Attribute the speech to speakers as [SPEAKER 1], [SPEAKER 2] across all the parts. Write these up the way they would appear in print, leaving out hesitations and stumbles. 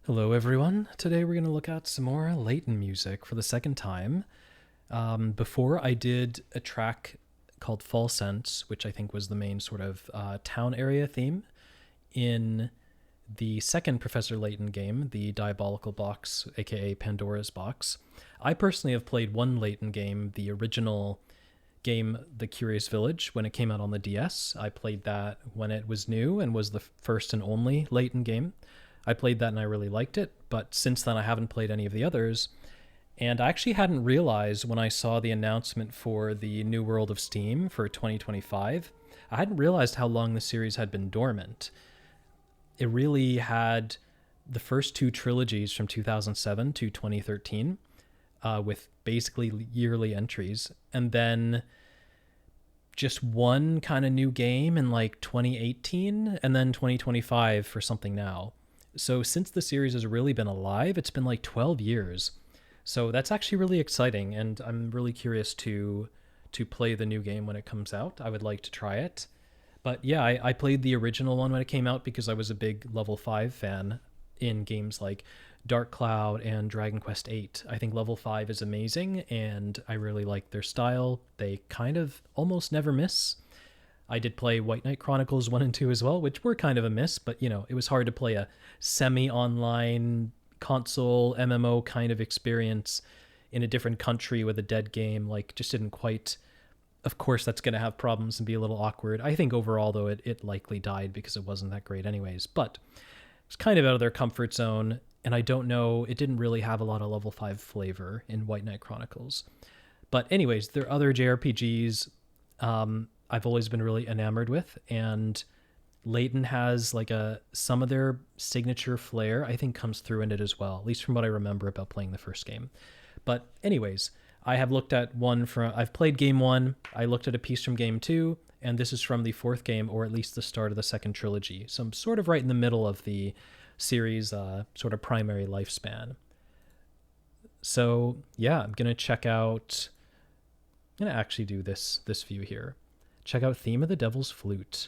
[SPEAKER 1] Hello, everyone. Today we're going to look at some more Layton music for the second time. Before I did a track called Fall Sense, which I think was the main sort of town area theme in the second Professor Layton game, the Diabolical Box, aka Pandora's Box. I personally have played one Layton game, the original game, The Curious Village, when it came out on the DS. I played that when it was new and was the first and only Layton game. I played that and I really liked it, but since then I haven't played any of the others. And I actually hadn't realized when I saw the announcement for the New World of Steam for 2025, I hadn't realized how long the series had been dormant. It really had the first two trilogies from 2007 to 2013, with basically yearly entries, and then just one kind of new game in like 2018, and then 2025 for something now. So since the series has really been alive, it's been like 12 years. So that's actually really exciting, and I'm really curious to play the new game when it comes out. I would like to try it. But yeah, I played the original one when it came out because I was a big Level 5 fan in games like Dark Cloud and Dragon Quest VIII. I think Level 5 is amazing, and I really like their style. They kind of almost never miss. I did play White Knight Chronicles 1 and 2 as well, which were kind of a miss, but you know, it was hard to play a semi-online console MMO kind of experience in a different country with a dead game. Like, just didn't quite... Of course, that's going to have problems and be a little awkward. I think overall, though, it likely died because it wasn't that great anyways. But it's kind of out of their comfort zone, and I don't know, it didn't really have a lot of level 5 flavor in White Knight Chronicles. But anyways, there are other JRPGs I've always been really enamored with, and Layton has like some of their signature flair, I think, comes through in it as well, at least from what I remember about playing the first game. But anyways, I have looked at I've played game 1, I looked at a piece from game 2, and this is from the fourth game, or at least the start of the second trilogy. So I'm sort of right in the middle of the series' sort of primary lifespan. So yeah, I'm going to actually do this view here. Check out Theme of the Devil's Flute,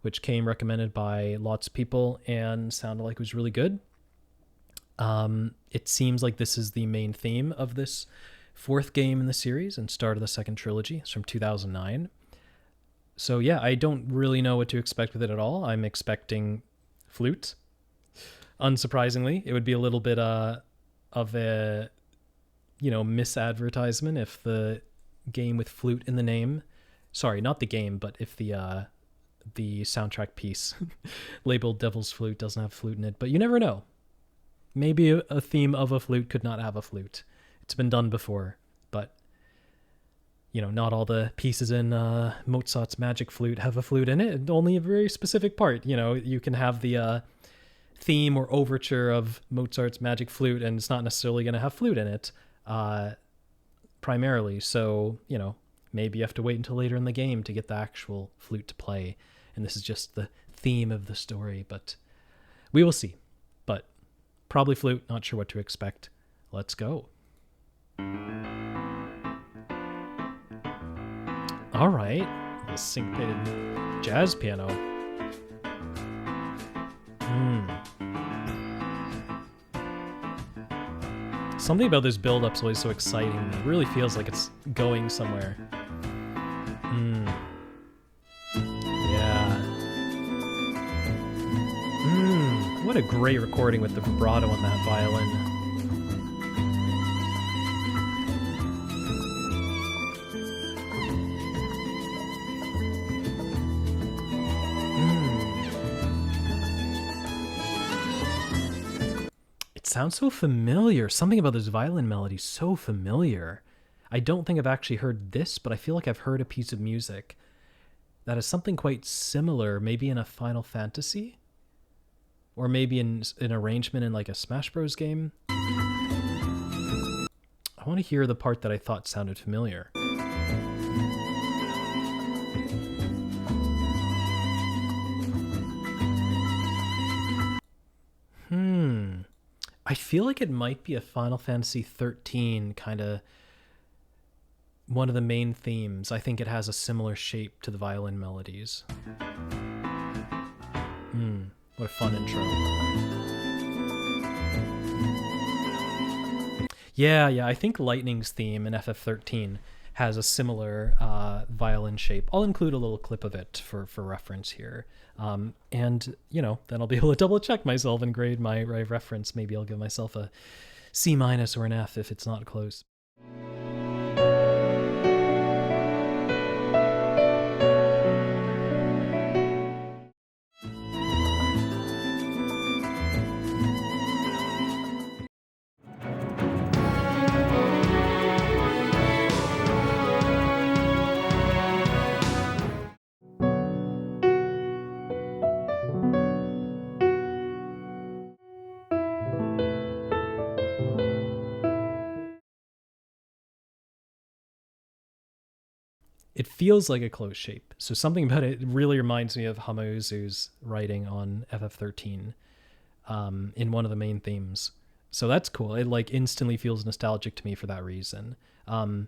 [SPEAKER 1] which came recommended by lots of people and sounded like it was really good. It seems like this is the main theme of this fourth game in the series and start of the second trilogy. It's from 2009. So yeah, I don't really know what to expect with it at all. I'm expecting flute. Unsurprisingly, it would be a little bit of a, misadvertisement if the game with flute in the name... Sorry, not the game, but if the soundtrack piece labeled Devil's Flute doesn't have flute in it. But you never know. Maybe a theme of a flute could not have a flute. It's been done before, but not all the pieces in Mozart's Magic Flute have a flute in it. Only a very specific part. You can have the theme or overture of Mozart's Magic Flute, and it's not necessarily going to have flute in it primarily. So, maybe you have to wait until later in the game to get the actual flute to play, and this is just the theme of the story, but we will see. But probably flute, not sure what to expect. Let's go. All right, the syncopated jazz piano. Something about this build-up's always so exciting. It really feels like it's going somewhere. Yeah. What a great recording with the vibrato on that violin. It sounds so familiar. Something about this violin melody is so familiar. I don't think I've actually heard this, but I feel like I've heard a piece of music that is something quite similar, maybe in a Final Fantasy, or maybe in an arrangement in like a Smash Bros. Game. I want to hear the part that I thought sounded familiar. I feel like it might be a Final Fantasy 13 kind of one of the main themes. I think it has a similar shape to the violin melodies. What a fun intro. Yeah. I think Lightning's theme in FF13 has a similar violin shape. I'll include a little clip of it for reference here. And, then I'll be able to double check myself and grade my reference. Maybe I'll give myself a C- or an F if it's not close. It feels like a closed shape. So something about it really reminds me of Hamauzu's writing on FF13 in one of the main themes. So that's cool. It like instantly feels nostalgic to me for that reason. But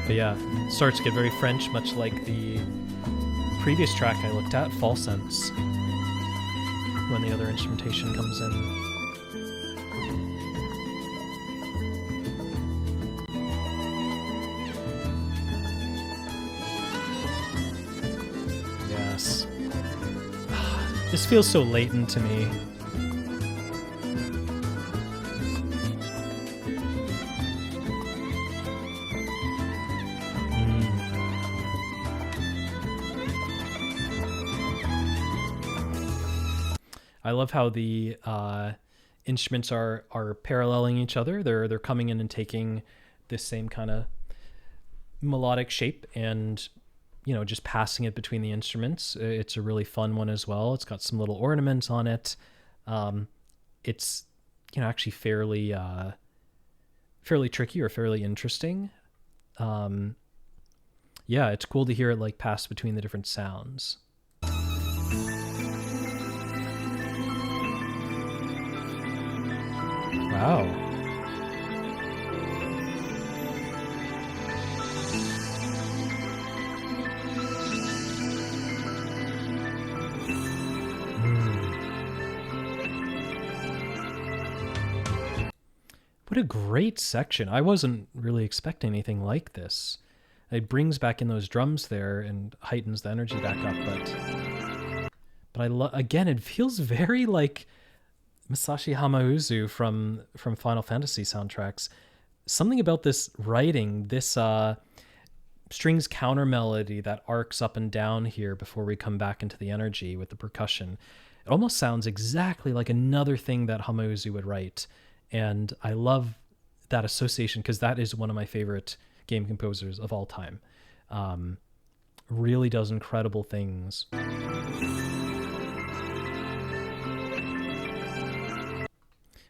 [SPEAKER 1] yeah, starts to get very French, much like the previous track I looked at, Fall Sense, when the other instrumentation comes in. Yes. This feels so Layton to me. I love how the instruments are paralleling each other. They're coming in and taking this same kind of melodic shape and just passing it between the instruments. It's a really fun one as well. It's got some little ornaments on it. It's actually fairly tricky or fairly interesting. Yeah, it's cool to hear it like pass between the different sounds. Wow. What a great section. I wasn't really expecting anything like this. It brings back in those drums there and heightens the energy back up, but again, it feels very like Masashi Hamauzu from Final Fantasy soundtracks. Something about this writing, this strings counter melody that arcs up and down here before we come back into the energy with the percussion. It almost sounds exactly like another thing that Hamauzu would write. And I love that association because that is one of my favorite game composers of all time. Really does incredible things.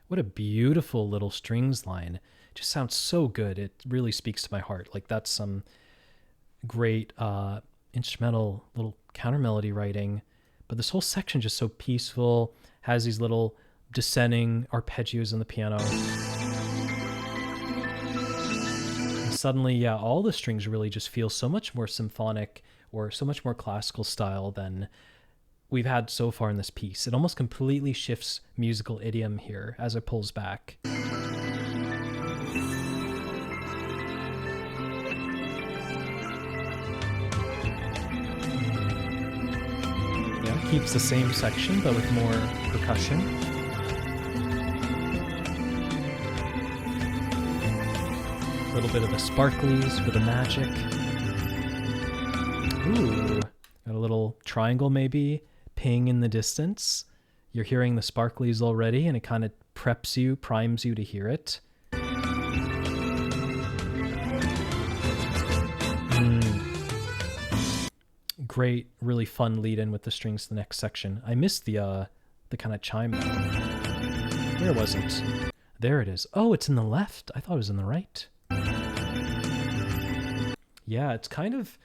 [SPEAKER 1] What a beautiful little strings line. It just sounds so good. It really speaks to my heart. Like that's some great instrumental little counter melody writing. But this whole section just so peaceful, has these little descending arpeggios in the piano. And suddenly, yeah, all the strings really just feel so much more symphonic or so much more classical style than we've had so far in this piece. It almost completely shifts musical idiom here as it pulls back. Yeah, keeps the same section but with more percussion. A little bit of the sparklies for the magic. Ooh, got a little triangle maybe, ping in the distance. You're hearing the sparklies already, and it kind of primes you to hear it. Great, really fun lead in with the strings to the next section. I missed the kind of chime though. Where was it? There it is. Oh, it's in the left. I thought it was in the right. Yeah, it's kind of...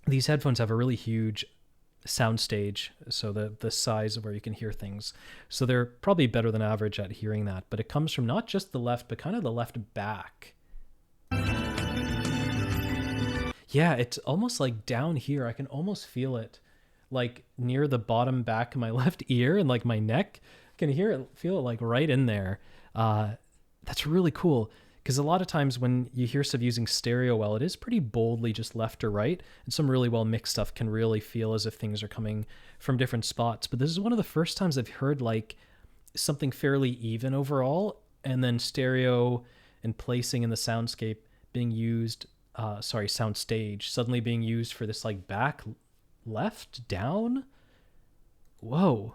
[SPEAKER 1] These headphones have a really huge soundstage, so the size of where you can hear things. So they're probably better than average at hearing that, but it comes from not just the left, but kind of the left back. Yeah, it's almost like down here. I can almost feel it, like near the bottom back of my left ear and like my neck. I can feel it like right in there. That's really cool, because a lot of times when you hear stuff using stereo well, it is pretty boldly just left or right, and some really well mixed stuff can really feel as if things are coming from different spots. But this is one of the first times I've heard like something fairly even overall, and then stereo and placing in the soundscape being used, soundstage suddenly being used for this like back, left, down. Whoa.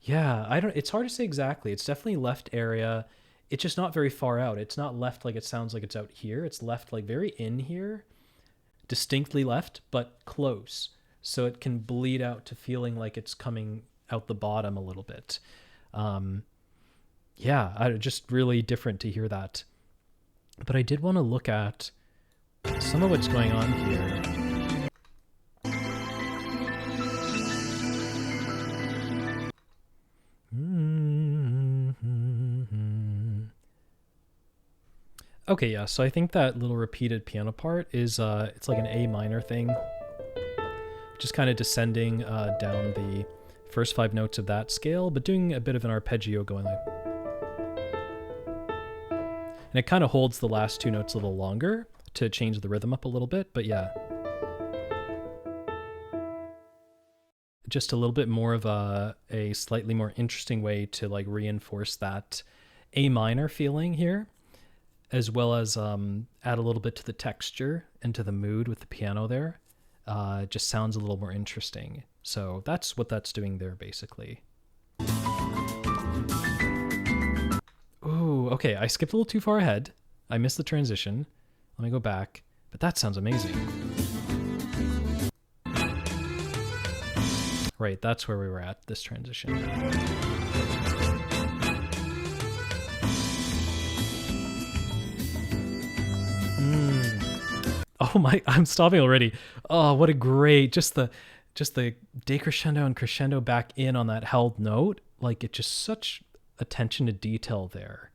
[SPEAKER 1] Yeah, it's hard to say exactly. It's definitely left area. It's just not very far out. It's not left like it sounds like it's out here. It's left like very in here, distinctly left, but close. So it can bleed out to feeling like it's coming out the bottom a little bit. Just really different to hear that. But I did want to look at some of what's going on here. Okay, yeah, so I think that little repeated piano part is, it's like an A minor thing. Just kind of descending down the first 5 notes of that scale, but doing a bit of an arpeggio going like... And it kind of holds the last 2 notes a little longer to change the rhythm up a little bit, but yeah. Just a little bit more of a slightly more interesting way to like reinforce that A minor feeling here, as well as add a little bit to the texture and to the mood with the piano there. Just sounds a little more interesting. So that's what that's doing there, basically. Ooh, okay, I skipped a little too far ahead. I missed the transition. Let me go back. But that sounds amazing. Right, that's where we were at, this transition. Oh my, I'm stopping already. Oh, what a great, just the decrescendo and crescendo back in on that held note. Like, it's just such attention to detail there.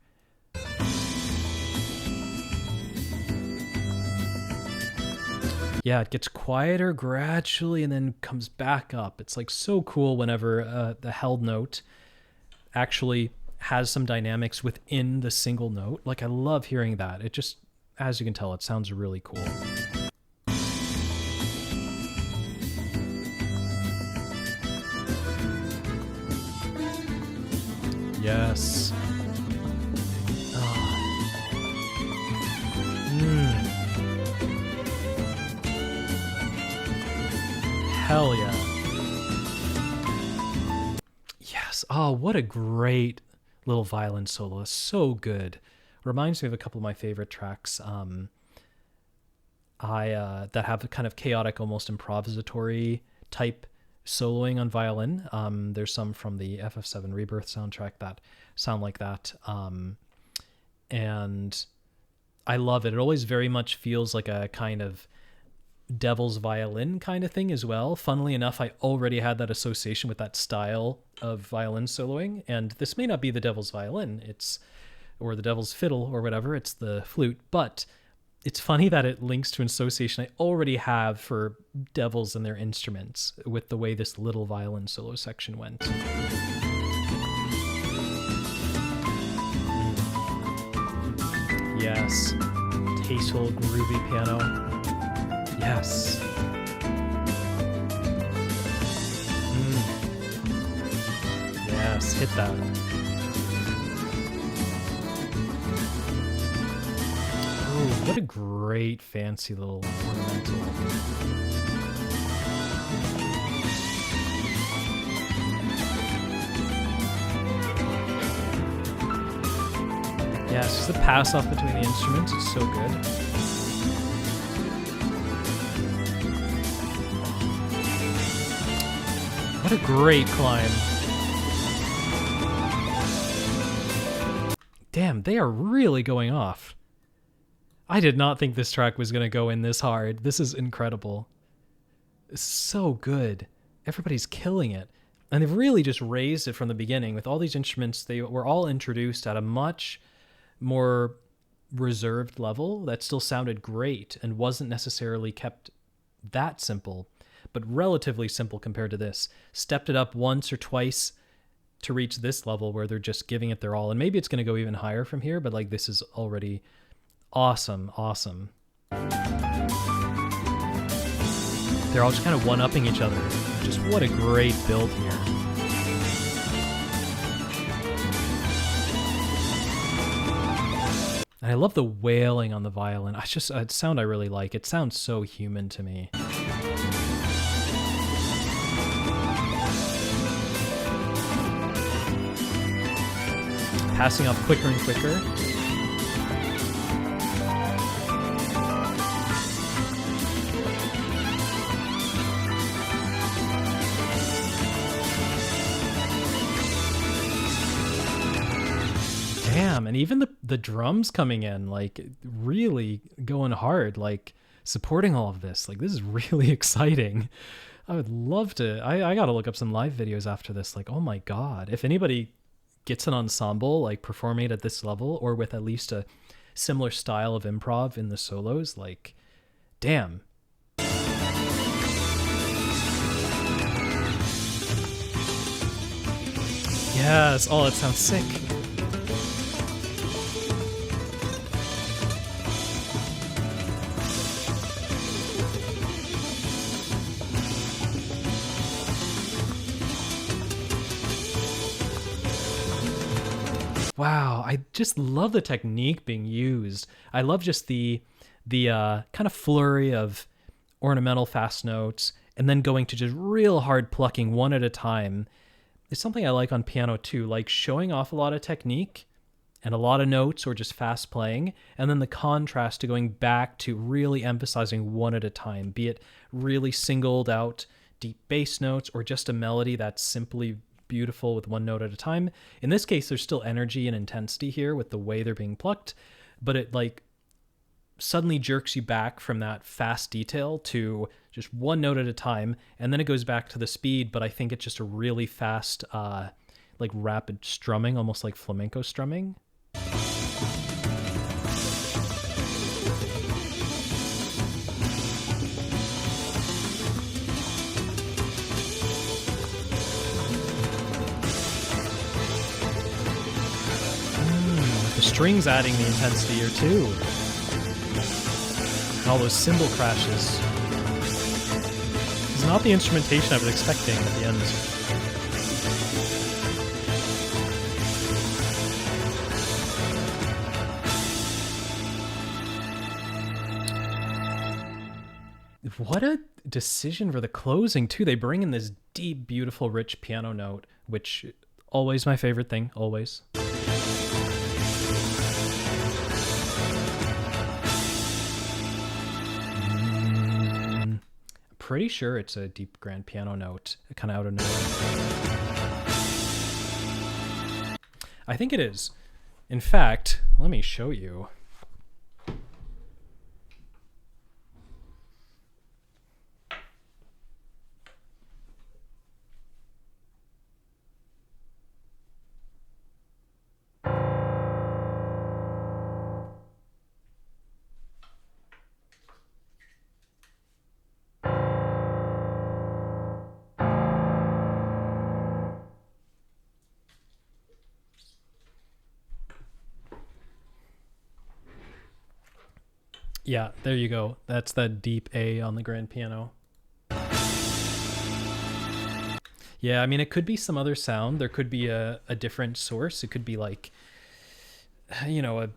[SPEAKER 1] Yeah, it gets quieter gradually and then comes back up. It's like so cool whenever the held note actually has some dynamics within the single note. Like, I love hearing that. It just, as you can tell, it sounds really cool. Yes. Hell yeah. Yes. Oh, what a great little violin solo. So good. Reminds me of a couple of my favorite tracks that have a kind of chaotic, almost improvisatory type soloing on violin. There's some from the FF7 Rebirth soundtrack that sound like that. And I love it. It always very much feels like a kind of Devil's Violin kind of thing as well. Funnily enough, I already had that association with that style of violin soloing, and this may not be the Devil's Violin, or the Devil's Fiddle or whatever, it's the flute, but it's funny that it links to an association I already have for devils and their instruments with the way this little violin solo section went. Yes. Tasteful, groovy piano. Yes. Yes, hit that. Oh, what a great fancy little ornamental. Yeah, it's just the pass off between the instruments. It's so good. What a great climb. Damn, they are really going off. I did not think this track was going to go in this hard. This is incredible. It's so good. Everybody's killing it. And they've really just raised it from the beginning. With all these instruments, they were all introduced at a much more reserved level that still sounded great and wasn't necessarily kept that simple. but relatively simple compared to this. Stepped it up once or twice to reach this level where they're just giving it their all. And maybe it's going to go even higher from here, but like this is already awesome. They're all just kind of one-upping each other. Just what a great build here. And I love the wailing on the violin. It's a sound I really like. It sounds so human to me. Passing off quicker and quicker. Damn, and even the drums coming in, like really going hard, like supporting all of this. Like this is really exciting. I would love to. I gotta look up some live videos after this. Like, oh my god. If anybody gets an ensemble like performing it at this level or with at least a similar style of improv in the solos, like damn. Yes, oh, that sounds sick. Wow, I just love the technique being used. I love just the kind of flurry of ornamental fast notes and then going to just real hard plucking one at a time. It's something I like on piano too, like showing off a lot of technique and a lot of notes or just fast playing, and then the contrast to going back to really emphasizing one at a time, be it really singled out deep bass notes or just a melody that's simply beautiful with one note at a time. In this case, there's still energy and intensity here with the way they're being plucked, but it like suddenly jerks you back from that fast detail to just one note at a time, and then it goes back to the speed, but I think it's just a really fast like rapid strumming, almost like flamenco strumming. The strings adding the intensity here too. And all those cymbal crashes. It's not the instrumentation I was expecting at the end. What a decision for the closing too. They bring in this deep, beautiful, rich piano note, which always my favorite thing, always. Pretty sure it's a deep grand piano note, kind of out of nowhere. I think it is. In fact, let me show you. Yeah, there you go. That's that deep A on the grand piano. Yeah, I mean, it could be some other sound. There could be a different source. It could be like, you know,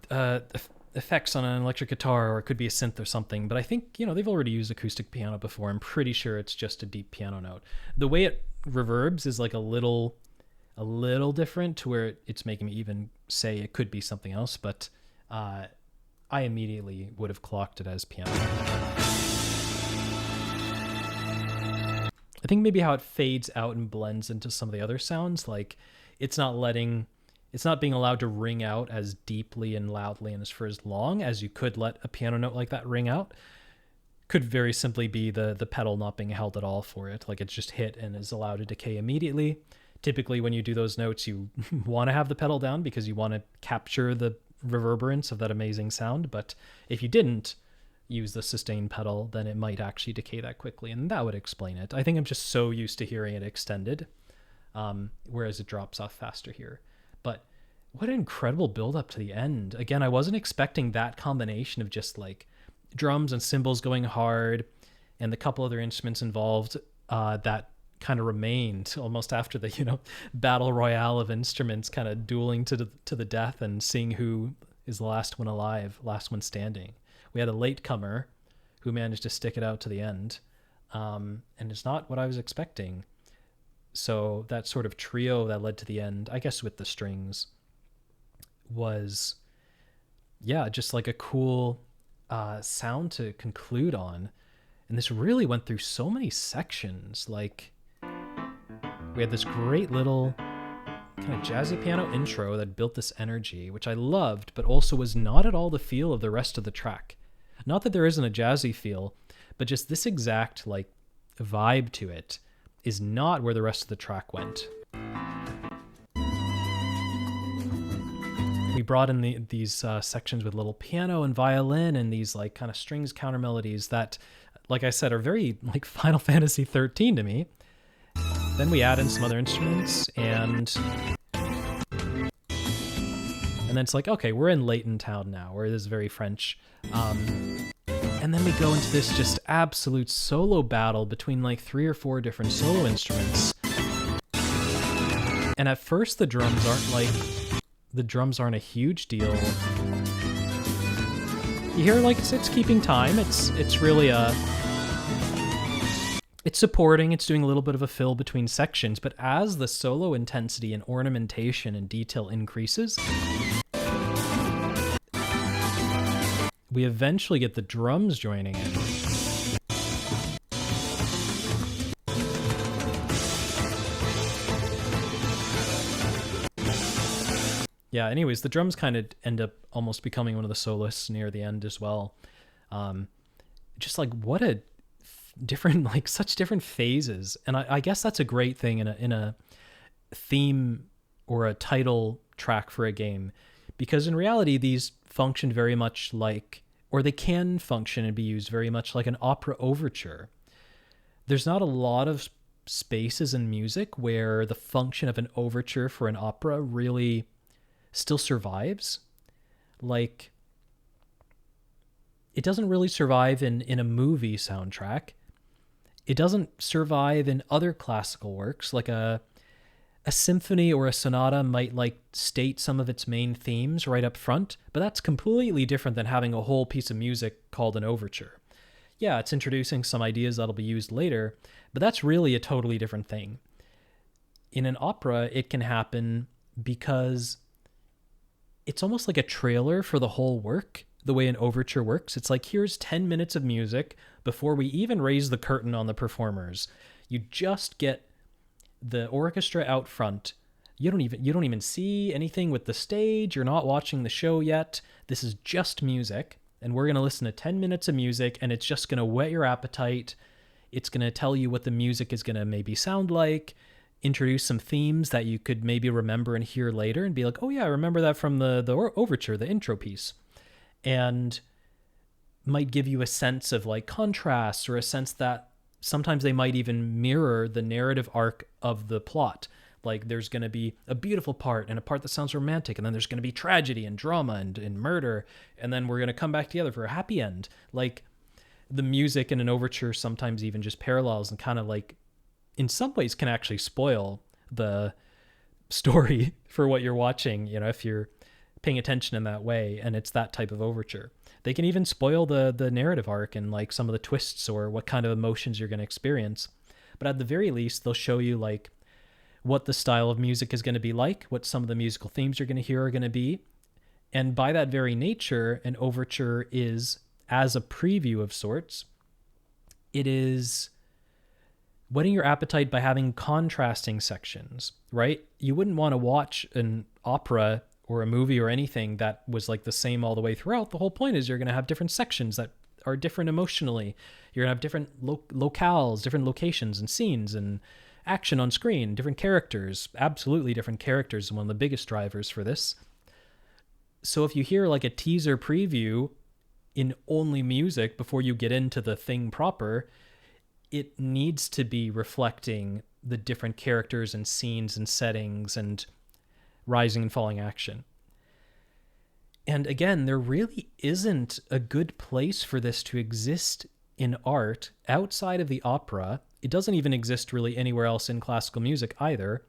[SPEAKER 1] effects on an electric guitar, or it could be a synth or something. But I think, you know, they've already used acoustic piano before. I'm pretty sure it's just a deep piano note. The way it reverbs is like a little different to where it's making me even say it could be something else. But I immediately would have clocked it as piano. I think maybe how it fades out and blends into some of the other sounds, like it's not being allowed to ring out as deeply and loudly and for as long as you could let a piano note like that ring out. Could very simply be the pedal not being held at all for it, like it's just hit and is allowed to decay immediately. Typically when you do those notes, you want to have the pedal down because you want to capture the reverberance of that amazing sound, but if you didn't, use the sustain pedal, then it might actually decay that quickly, and that would explain it. I think I'm just so used to hearing it extended, whereas it drops off faster here. But what an incredible build up to the end. Again, I wasn't expecting that combination of just like drums and cymbals going hard and the couple other instruments involved that kind of remained almost after the, you know, battle royale of instruments kind of dueling to the death and seeing who is the last one alive, last one standing. We had a latecomer who managed to stick it out to the end, and it's not what I was expecting. So that sort of trio that led to the end, I guess with the strings, was, yeah, just like a cool sound to conclude on. And this really went through so many sections. Like, we had this great little kind of jazzy piano intro that built this energy, which I loved, but also was not at all the feel of the rest of the track. Not that there isn't a jazzy feel, but just this exact like vibe to it is not where the rest of the track went. We brought in these sections with little piano and violin and these like kind of strings counter melodies that, like I said, are very like Final Fantasy 13 to me. Then we add in some other instruments, and then it's like, okay, we're in Layton town now, where it is very French. And then we go into this just absolute solo battle between like 3 or 4 different solo instruments. And at first the drums aren't a huge deal. You hear like it's keeping time. It's really it's supporting, it's doing a little bit of a fill between sections, but as the solo intensity and ornamentation and detail increases, we eventually get the drums joining in. Yeah, anyways, the drums kind of end up almost becoming one of the soloists near the end as well. Just like what a different, like such different phases. And I guess that's a great thing in a theme or a title track for a game, because in reality, these function very much like, or they can function and be used very much like an opera overture. There's not a lot of spaces in music where the function of an overture for an opera really still survives. Like, it doesn't really survive in a movie soundtrack. It doesn't survive in other classical works, like a symphony or a sonata might like state some of its main themes right up front, but that's completely different than having a whole piece of music called an overture. Yeah, it's introducing some ideas that'll be used later, but that's really a totally different thing. In an opera, it can happen because it's almost like a trailer for the whole work, the way an overture works. It's like, here's 10 minutes of music before we even raise the curtain on the performers. You just get the orchestra out front. You don't even see anything with the stage. You're not watching the show yet. This is just music, and we're going to listen to 10 minutes of music, and it's just going to whet your appetite. It's going to tell you what the music is going to maybe sound like, introduce some themes that you could maybe remember and hear later and be like, oh yeah, I remember that from the overture, the intro piece. And might give you a sense of like contrast, or a sense that sometimes they might even mirror the narrative arc of the plot. Like, there's going to be a beautiful part and a part that sounds romantic, and then there's going to be tragedy and drama and murder, and then we're going to come back together for a happy end. Like, the music in an overture sometimes even just parallels and kind of like, in some ways, can actually spoil the story for what you're watching, you know, if you're paying attention in that way, and it's that type of overture. They can even spoil the narrative arc and like some of the twists or what kind of emotions you're going to experience. But at the very least, they'll show you like what the style of music is going to be like, what some of the musical themes you're going to hear are going to be. And by that very nature, an overture is, as a preview of sorts, it is whetting your appetite by having contrasting sections, right? You wouldn't want to watch an opera or a movie or anything that was like the same all the way throughout. The whole point is you're going to have different sections that are different emotionally. You're going to have different locales, different locations and scenes and action on screen, different characters, absolutely different characters, one of the biggest drivers for this. So if you hear like a teaser preview in only music before you get into the thing proper, it needs to be reflecting the different characters and scenes and settings and rising and falling action. And again, there really isn't a good place for this to exist in art outside of the opera. It doesn't even exist really anywhere else in classical music either.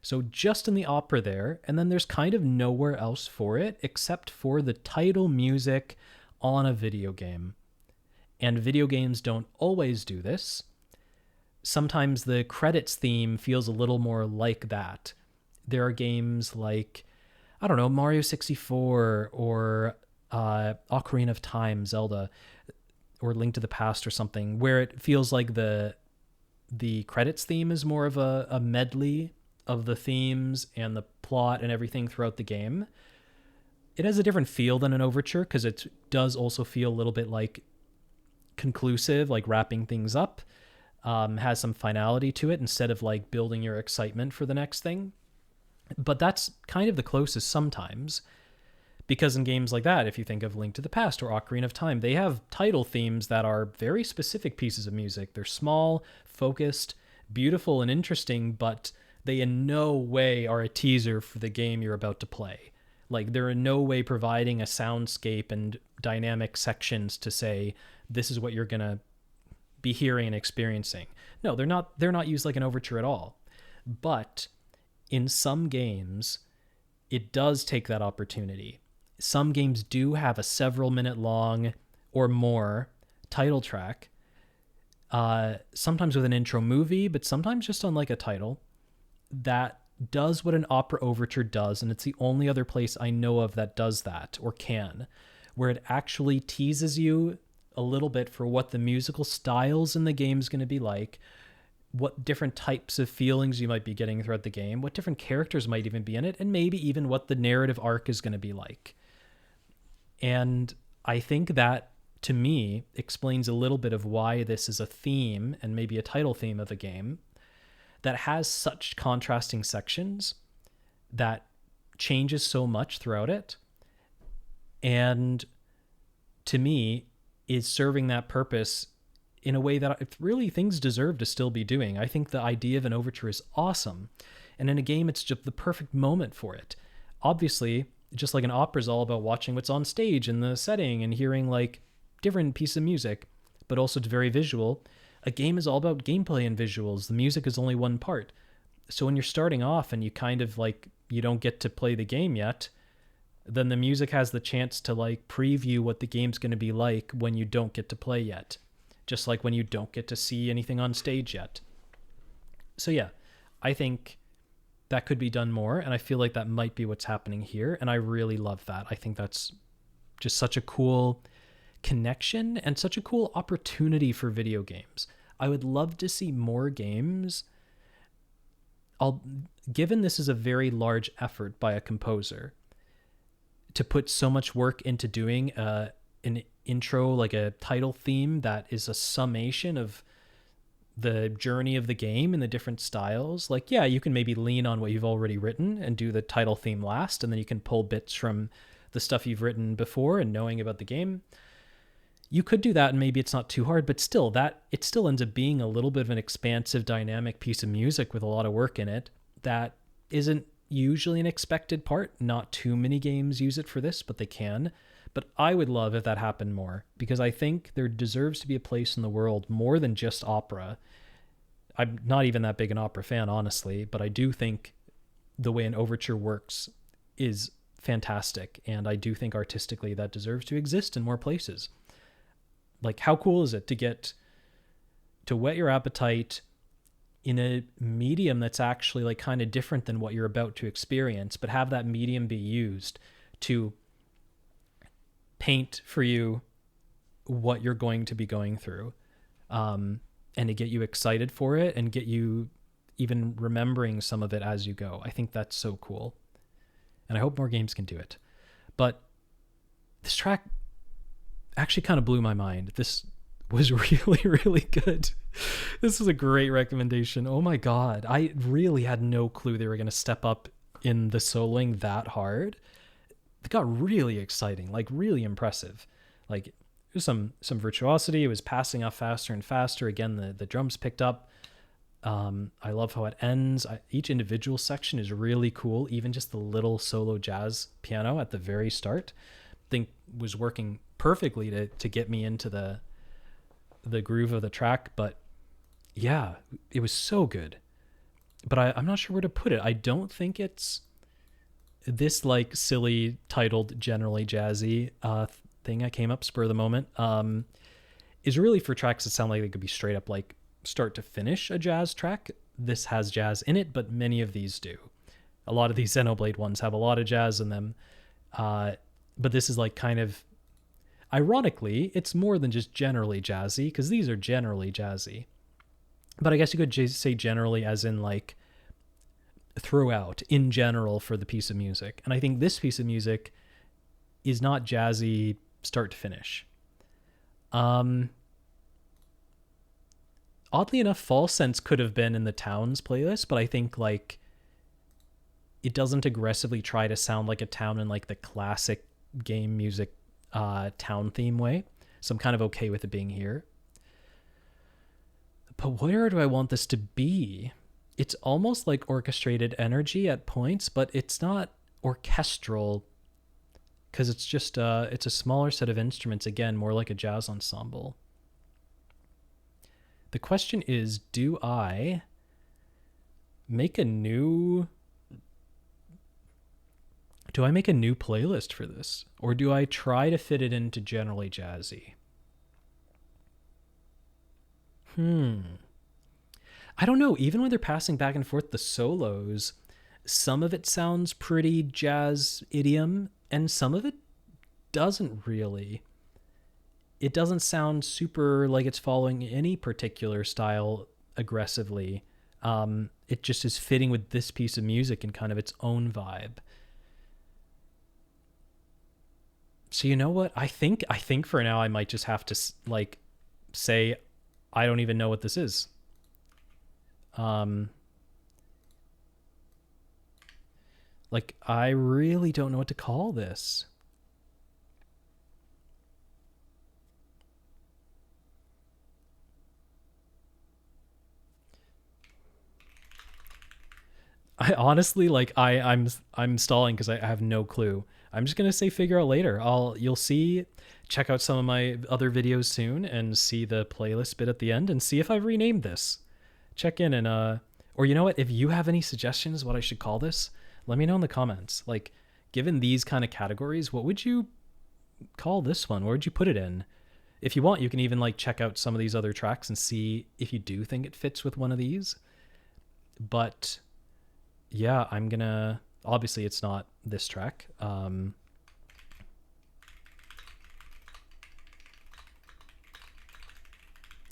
[SPEAKER 1] So just in the opera there, and then there's kind of nowhere else for it except for the title music on a video game. And video games don't always do this. Sometimes the credits theme feels a little more like that. There are games like, I don't know, Mario 64 or Ocarina of Time, Zelda, or Link to the Past or something, where it feels like the credits theme is more of a medley of the themes and the plot and everything throughout the game. It has a different feel than an overture because it does also feel a little bit like conclusive, like wrapping things up. Has some finality to it instead of like building your excitement for the next thing. But that's kind of the closest sometimes, because in games like that, if you think of Link to the Past or Ocarina of Time, they have title themes that are very specific pieces of music. They're small, focused, beautiful, and interesting, but they in no way are a teaser for the game you're about to play. Like, they're in no way providing a soundscape and dynamic sections to say, this is what you're going to be hearing and experiencing. No, they're not used like an overture at all. But in some games, it does take that opportunity. Some games do have a several minute long or more title track, sometimes with an intro movie, but sometimes just on like a title that does what an opera overture does. And it's the only other place I know of that does that or can, where it actually teases you a little bit for what the musical styles in the game is going to be like, what different types of feelings you might be getting throughout the game, what different characters might even be in it, and maybe even what the narrative arc is going to be like. And I think that, to me, explains a little bit of why this is a theme and maybe a title theme of a game that has such contrasting sections that changes so much throughout it. And to me, is serving that purpose in a way that really things deserve to still be doing. I think the idea of an overture is awesome. And in a game, it's just the perfect moment for it. Obviously, just like an opera is all about watching what's on stage and the setting and hearing like different pieces of music, but also it's very visual. A game is all about gameplay and visuals. The music is only one part. So when you're starting off and you kind of like, you don't get to play the game yet, then the music has the chance to like preview what the game's going to be like when you don't get to play yet. Just like when you don't get to see anything on stage yet. So yeah, I think that could be done more, and I feel like that might be what's happening here, and I really love that. I think that's just such a cool connection and such a cool opportunity for video games. I would love to see more games. Given this is a very large effort by a composer to put so much work into doing an intro, like a title theme that is a summation of the journey of the game and the different styles. Like, yeah, you can maybe lean on what you've already written and do the title theme last, and then you can pull bits from the stuff you've written before and knowing about the game. You could do that, and maybe it's not too hard, but still, that it still ends up being a little bit of an expansive, dynamic piece of music with a lot of work in it that isn't usually an expected part. Not too many games use it for this, but they can. But I would love if that happened more, because I think there deserves to be a place in the world more than just opera. I'm not even that big an opera fan, honestly, but I do think the way an overture works is fantastic, and I do think artistically that deserves to exist in more places. Like, how cool is it to get to whet your appetite in a medium that's actually like kind of different than what you're about to experience, but have that medium be used to paint for you what you're going to be going through, and to get you excited for it and get you even remembering some of it as you go. I think that's so cool, and I hope more games can do it. But this track actually kind of blew my mind. This was really, really good. This is a great recommendation. Oh my God. I really had no clue they were going to step up in the soloing that hard. It got really exciting, like really impressive. Like, there's some virtuosity. It was passing off faster and faster. Again, the drums picked up. I love how it ends. Each individual section is really cool. Even just the little solo jazz piano at the very start, I think was working perfectly to get me into the groove of the track. But yeah, it was so good. But I'm not sure where to put it. I don't think it's this like silly titled generally jazzy thing I came up spur of the moment is really for tracks that sound like they could be straight up like start to finish a jazz track. This has jazz in it, but many of these do. A lot of these Xenoblade ones have a lot of jazz in them, but this is like kind of ironically, it's more than just generally jazzy because these are generally jazzy. But I guess you could say generally as in like throughout, in general, for the piece of music. And I think this piece of music is not jazzy start to finish. Oddly enough, False Sense could have been in the Towns playlist, but I think like it doesn't aggressively try to sound like a town in like the classic game music town theme way. So I'm kind of okay with it being here. But where do I want this to be? It's almost like orchestrated energy at points, but it's not orchestral because it's just it's a smaller set of instruments, again, more like a jazz ensemble. The question is, do I make a new playlist for this? Or do I try to fit it into generally jazzy? I don't know. Even when they're passing back and forth the solos, some of it sounds pretty jazz idiom, and some of it doesn't really. It doesn't sound super like it's following any particular style aggressively. It just is fitting with this piece of music and kind of its own vibe. So you know what? I think for now I might just have to like say I don't even know what this is. Like I really don't know what to call this. I honestly like I'm stalling because I have no clue. I'm just gonna say figure out later. You'll see, check out some of my other videos soon and see the playlist bit at the end and see if I've renamed this. Check in and or you know what, if you have any suggestions what I should call this, let me know in the comments. Like, given these kind of categories, what would you call this one? Where would you put it in? If you want, you can even like check out some of these other tracks and see if you do think it fits with one of these. But yeah, I'm gonna, obviously it's not this track.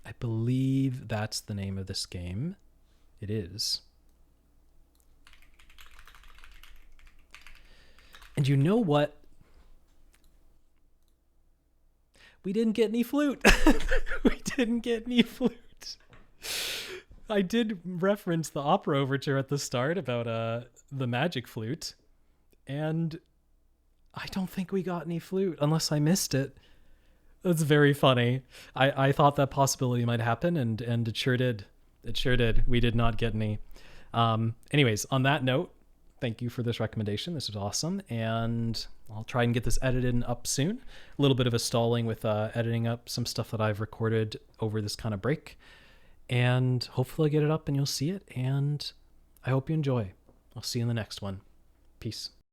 [SPEAKER 1] I believe that's the name of this game. It is. And you know what? We didn't get any flute. We didn't get any flute. I did reference the opera overture at the start about the magic flute, and I don't think we got any flute unless I missed it. That's very funny. I thought that possibility might happen, and it sure did. It sure did. We did not get any. Anyways, on that note, thank you for this recommendation. This was awesome, and I'll try and get this edited up soon. A little bit of a stalling with editing up some stuff that I've recorded over this kind of break, and hopefully I'll get it up and you'll see it, and I hope you enjoy. I'll see you in the next one. Peace.